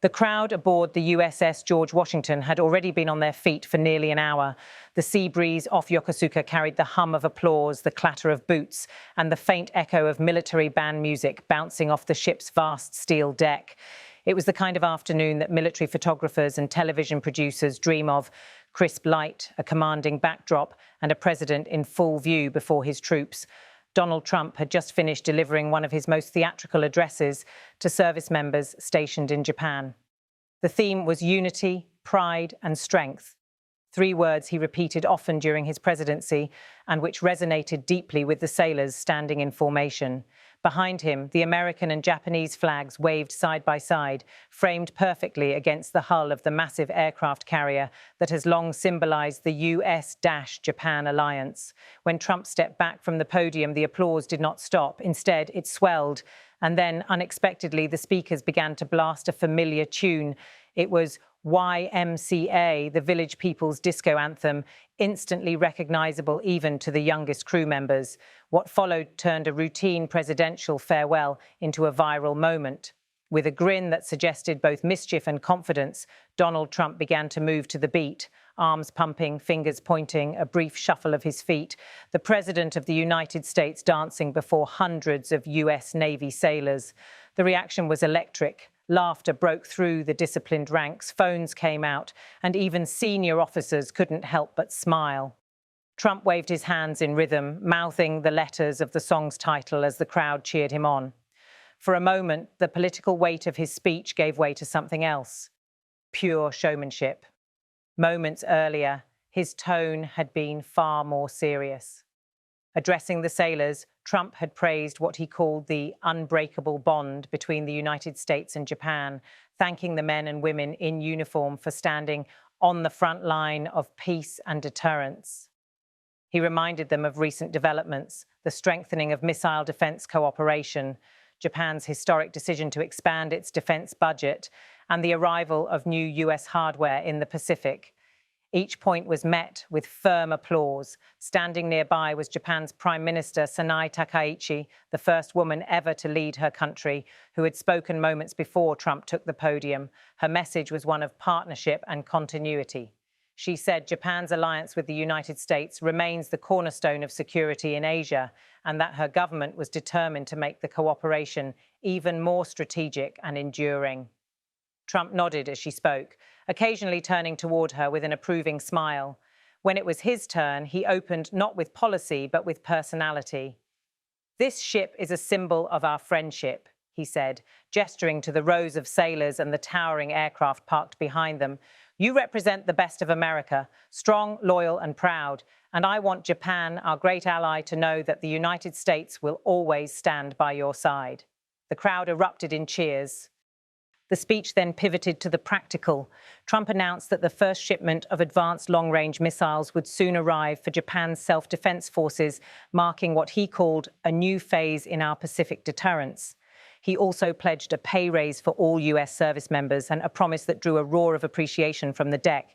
The crowd aboard the USS George Washington had already been on their feet for nearly an hour. The sea breeze off Yokosuka carried the hum of applause, the clatter of boots, and the faint echo of military band music bouncing off the ship's vast steel deck. It was the kind of afternoon that military photographers and television producers dream of: crisp light, a commanding backdrop, and a president in full view before his troops. Donald Trump had just finished delivering one of his most theatrical addresses to service members stationed in Japan. The theme was unity, pride, and strength. 3 words he repeated often during his presidency and which resonated deeply with the sailors standing in formation. Behind him, the American and Japanese flags waved side by side, framed perfectly against the hull of the massive aircraft carrier that has long symbolized the US-Japan alliance. When Trump stepped back from the podium, the applause did not stop. Instead, it swelled. And then, unexpectedly, the speakers began to blast a familiar tune. It was YMCA, the Village People's disco anthem, instantly recognizable even to the youngest crew members. What followed turned a routine presidential farewell into a viral moment. With a grin that suggested both mischief and confidence, Donald Trump began to move to the beat, arms pumping, fingers pointing, a brief shuffle of his feet. The President of the United States dancing before hundreds of US Navy sailors. The reaction was electric. Laughter broke through the disciplined ranks, phones came out, and even senior officers couldn't help but smile. Trump waved his hands in rhythm, mouthing the letters of the song's title as the crowd cheered him on. For a moment, the political weight of his speech gave way to something else: pure showmanship. Moments earlier, his tone had been far more serious. Addressing the sailors, Trump had praised what he called the unbreakable bond between the United States and Japan, thanking the men and women in uniform for standing on the front line of peace and deterrence. He reminded them of recent developments, the strengthening of missile defense cooperation, Japan's historic decision to expand its defense budget, and the arrival of new US hardware in the Pacific. Each point was met with firm applause. Standing nearby was Japan's Prime Minister Sanae Takaichi, the first woman ever to lead her country, who had spoken moments before Trump took the podium. Her message was one of partnership and continuity. She said Japan's alliance with the United States remains the cornerstone of security in Asia, and that her government was determined to make the cooperation even more strategic and enduring. Trump nodded as she spoke, occasionally turning toward her with an approving smile. When it was his turn, he opened not with policy, but with personality. "This ship is a symbol of our friendship," he said, gesturing to the rows of sailors and the towering aircraft parked behind them. "You represent the best of America, strong, loyal, and proud. And I want Japan, our great ally, to know that the United States will always stand by your side." The crowd erupted in cheers. The speech then pivoted to the practical. Trump announced that the first shipment of advanced long-range missiles would soon arrive for Japan's self-defense forces, marking what he called a new phase in our Pacific deterrence. He also pledged a pay raise for all US service members, and a promise that drew a roar of appreciation from the deck.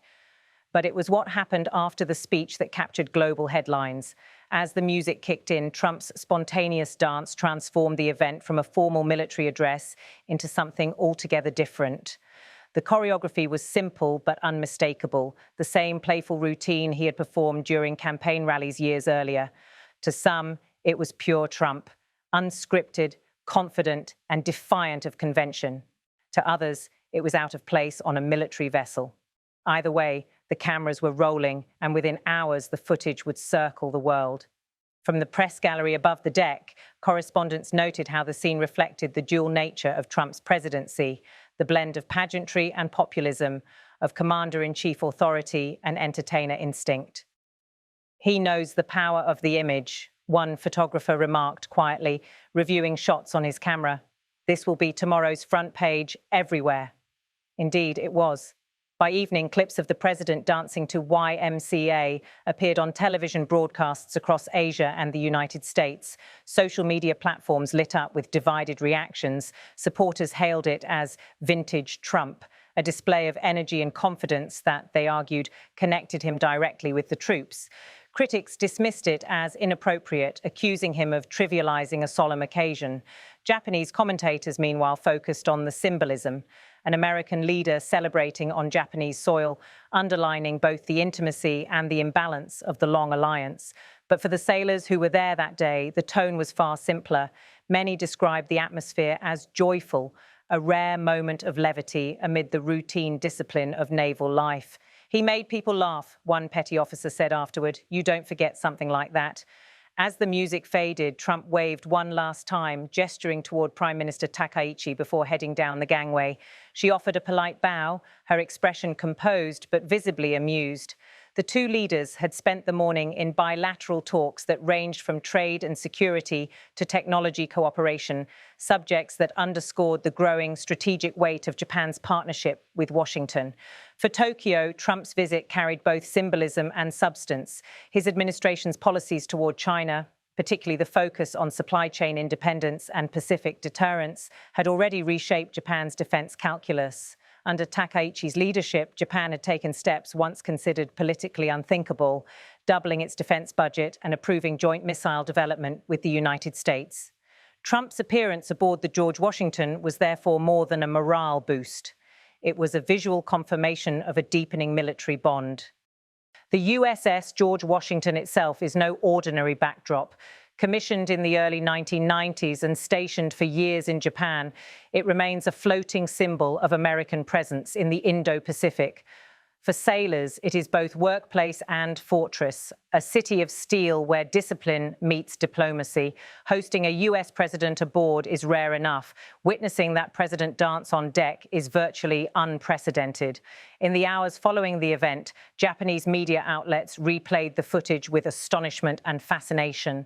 But it was what happened after the speech that captured global headlines. As the music kicked in, Trump's spontaneous dance transformed the event from a formal military address into something altogether different. The choreography was simple but unmistakable, the same playful routine he had performed during campaign rallies years earlier. To some, it was pure Trump, unscripted, confident, and defiant of convention. To others, it was out of place on a military vessel. Either way, the cameras were rolling, and within hours the footage would circle the world. From the press gallery above the deck, correspondents noted how the scene reflected the dual nature of Trump's presidency, the blend of pageantry and populism, of commander-in-chief authority and entertainer instinct. "He knows the power of the image," one photographer remarked quietly, reviewing shots on his camera. "This will be tomorrow's front page everywhere." Indeed, it was. By evening, clips of the president dancing to YMCA appeared on television broadcasts across Asia and the United States. Social media platforms lit up with divided reactions. Supporters hailed it as vintage Trump, a display of energy and confidence that, they argued, connected him directly with the troops. Critics dismissed it as inappropriate, accusing him of trivializing a solemn occasion. Japanese commentators, meanwhile, focused on the symbolism, an American leader celebrating on Japanese soil, underlining both the intimacy and the imbalance of the long alliance. But for the sailors who were there that day, the tone was far simpler. Many described the atmosphere as joyful, a rare moment of levity amid the routine discipline of naval life. "He made people laugh," one petty officer said afterward. "You don't forget something like that." As the music faded, Trump waved one last time, gesturing toward Prime Minister Takaichi before heading down the gangway. She offered a polite bow, her expression composed but visibly amused. The two leaders had spent the morning in bilateral talks that ranged from trade and security to technology cooperation, subjects that underscored the growing strategic weight of Japan's partnership with Washington. For Tokyo, Trump's visit carried both symbolism and substance. His administration's policies toward China, particularly the focus on supply chain independence and Pacific deterrence, had already reshaped Japan's defense calculus. Under Takaichi's leadership, Japan had taken steps once considered politically unthinkable, doubling its defense budget and approving joint missile development with the United States. Trump's appearance aboard the George Washington was therefore more than a morale boost. It was a visual confirmation of a deepening military bond. The USS George Washington itself is no ordinary backdrop. Commissioned in the early 1990s and stationed for years in Japan, it remains a floating symbol of American presence in the Indo-Pacific. For sailors, it is both workplace and fortress, a city of steel where discipline meets diplomacy. Hosting a US president aboard is rare enough. Witnessing that president dance on deck is virtually unprecedented. In the hours following the event, Japanese media outlets replayed the footage with astonishment and fascination.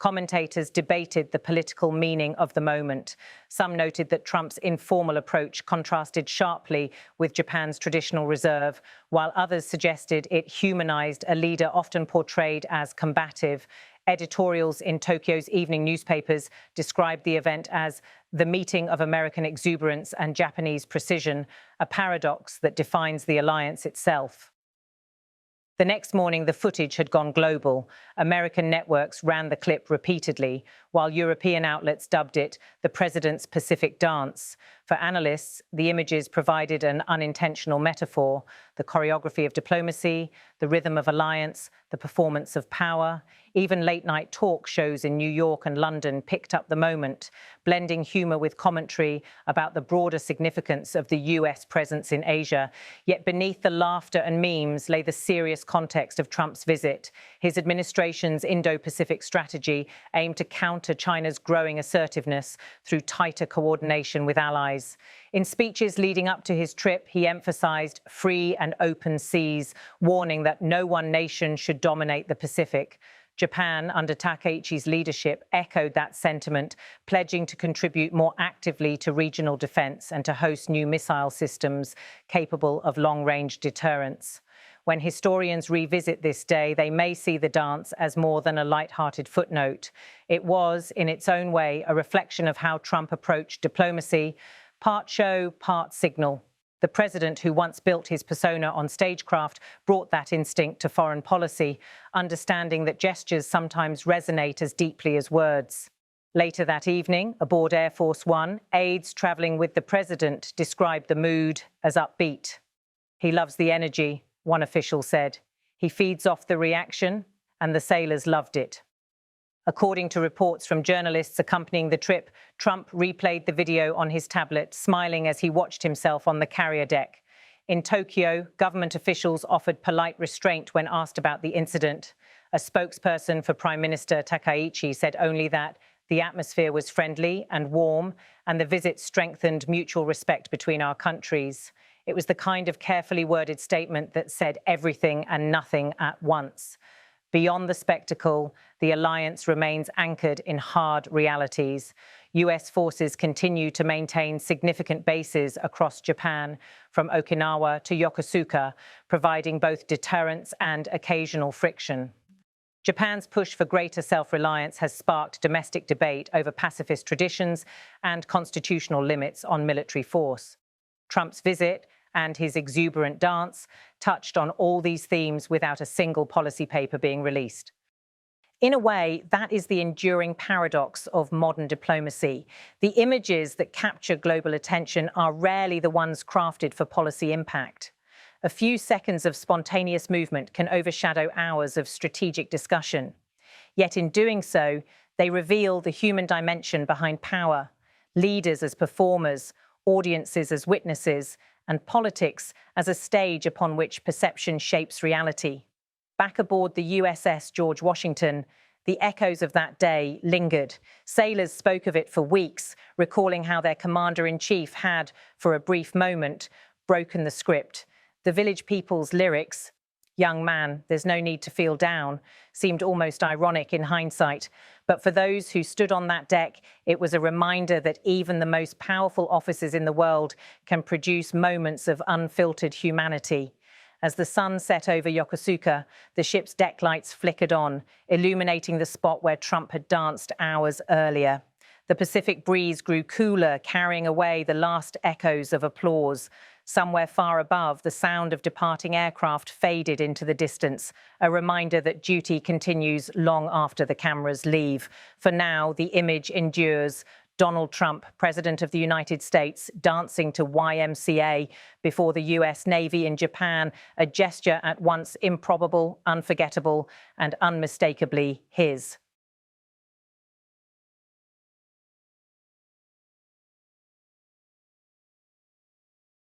Commentators debated the political meaning of the moment. Some noted that Trump's informal approach contrasted sharply with Japan's traditional reserve, while others suggested it humanized a leader often portrayed as combative. Editorials in Tokyo's evening newspapers described the event as the meeting of American exuberance and Japanese precision, a paradox that defines the alliance itself. The next morning, the footage had gone global. American networks ran the clip repeatedly, while European outlets dubbed it the president's Pacific dance. For analysts, the images provided an unintentional metaphor: the choreography of diplomacy, the rhythm of alliance, the performance of power. Even late-night talk shows in New York and London picked up the moment, blending humor with commentary about the broader significance of the US presence in Asia. Yet beneath the laughter and memes lay the serious context of Trump's visit. His administration's Indo-Pacific strategy aimed to counter China's growing assertiveness through tighter coordination with allies. In speeches leading up to his trip, he emphasized free and open seas, warning that no one nation should dominate the Pacific. Japan, under Takaichi's leadership, echoed that sentiment, pledging to contribute more actively to regional defense and to host new missile systems capable of long-range deterrence. When historians revisit this day, they may see the dance as more than a lighthearted footnote. It was, in its own way, a reflection of how Trump approached diplomacy, part show, part signal. The president, who once built his persona on stagecraft, brought that instinct to foreign policy, understanding that gestures sometimes resonate as deeply as words. Later that evening, aboard Air Force One, aides traveling with the president described the mood as upbeat. "He loves the energy," one official said. "He feeds off the reaction, and the sailors loved it." According to reports from journalists accompanying the trip, Trump replayed the video on his tablet, smiling as he watched himself on the carrier deck. In Tokyo, government officials offered polite restraint when asked about the incident. A spokesperson for Prime Minister Takaichi said only that the atmosphere was friendly and warm, and the visit strengthened mutual respect between our countries. It was the kind of carefully worded statement that said everything and nothing at once. Beyond the spectacle, the alliance remains anchored in hard realities. US forces continue to maintain significant bases across Japan, from Okinawa to Yokosuka, providing both deterrence and occasional friction. Japan's push for greater self-reliance has sparked domestic debate over pacifist traditions and constitutional limits on military force. Trump's visit and his exuberant dance touched on all these themes without a single policy paper being released. In a way, that is the enduring paradox of modern diplomacy. The images that capture global attention are rarely the ones crafted for policy impact. A few seconds of spontaneous movement can overshadow hours of strategic discussion. Yet in doing so, they reveal the human dimension behind power, leaders as performers, audiences as witnesses, and politics as a stage upon which perception shapes reality. Back aboard the USS George Washington, the echoes of that day lingered. Sailors spoke of it for weeks, recalling how their commander-in-chief had, for a brief moment, broken the script. The village people's lyrics, "Young man, there's no need to feel down," seemed almost ironic in hindsight. But for those who stood on that deck, it was a reminder that even the most powerful officers in the world can produce moments of unfiltered humanity. As the sun set over Yokosuka, the ship's deck lights flickered on, illuminating the spot where Trump had danced hours earlier. The Pacific breeze grew cooler, carrying away the last echoes of applause. Somewhere far above, the sound of departing aircraft faded into the distance, a reminder that duty continues long after the cameras leave. For now, the image endures. Donald Trump, President of the United States, dancing to YMCA before the US Navy in Japan, a gesture at once improbable, unforgettable, and unmistakably his.